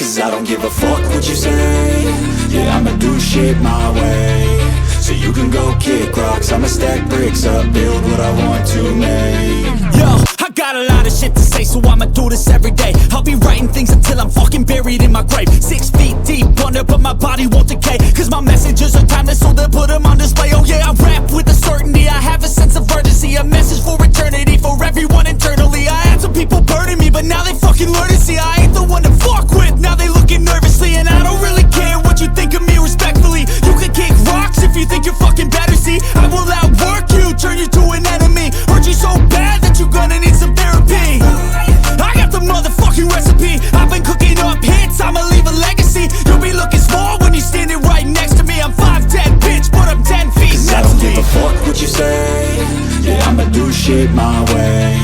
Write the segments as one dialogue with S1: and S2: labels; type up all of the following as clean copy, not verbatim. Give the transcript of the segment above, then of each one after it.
S1: Cause I don't give a fuck what you say. Yeah, I'ma do shit my way. So you can go kick rocks, I'ma stack bricks up, build what I want to make.
S2: Yo, I got a lot of shit to say, so I'ma do this every day. I'll be writing things until I'm fucking buried in my grave. 6 feet deep under, but my body won't decay. Cause my messages are timeless, so they'll put them on display. Oh yeah, I rap with a certainty, I have a sense of urgency. A message for eternity, for everyone internally. I had some people burning me, but now they fucking learn to see I ain't the one to fuck with, now they looking nervously. And I don't really care what you think of me, respectfully. You can kick rocks if you think you're fucking better, see. I will outwork you, turn you to an enemy. Hurt you so bad that you're gonna need some therapy. I got the motherfucking recipe. I've been cooking up hits, I'ma leave a legacy. You'll be looking small when you're standing right next to me. I'm 5'10", bitch, but I'm 10 feet
S1: Cause I don't give a fuck what you say. Yeah, I'ma do shit my way.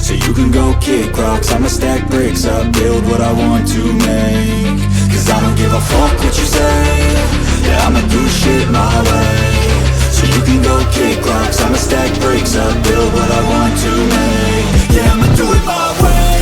S1: So you can go kick rocks, I'ma stack bricks up, build what I want to make. Cause I don't give a fuck what you say. Yeah, I'ma do shit my way. So you can go kick rocks, I'ma stack bricks up, build what I want to make. Yeah, I'ma do it my way.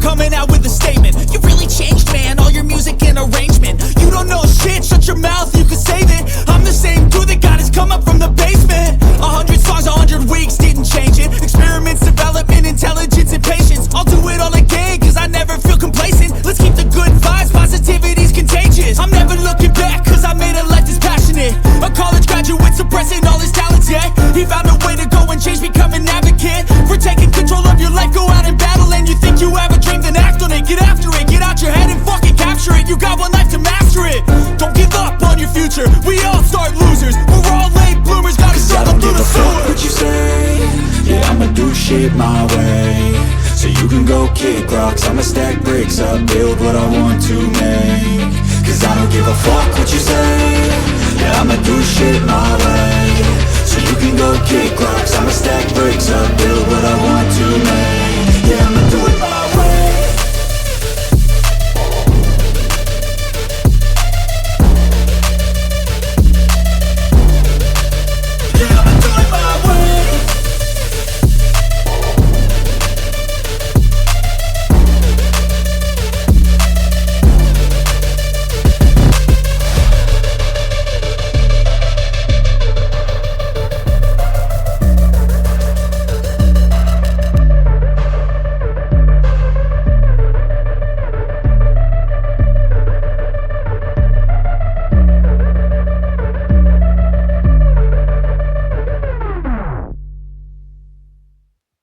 S2: Coming out with a statement. You really changed, man, all your music and arrangement. You don't know shit, shut your mouth, you can save it. I'm the same dude that got his come up from the basement. 100 songs, 100 weeks, didn't change it. Experiments, development, intelligence, and patience. I'll do it all again, cause I never feel complacent. Let's keep the good vibes, positivity's contagious. I'm never looking back, cause I made a life that's passionate. A college graduate suppressing all his talents, yeah. He found a way to go and change, become an advocate. For taking control of your life, go out and battle. And you think you have a dream, then act on it. Get after it, get out your head and fucking capture it. You got one life to master it. Don't give up on your future, we all start losers. We're all late bloomers, gotta struggle through the sewer.
S1: What you say? Yeah, I'ma do shit my way. So you can go kick rocks, I'ma stack bricks up, build what I want to make. Cause I don't give a fuck what you say. Yeah, I'ma do shit my way. So you can go kick rocks, I'ma stack bricks up, build what I want to make.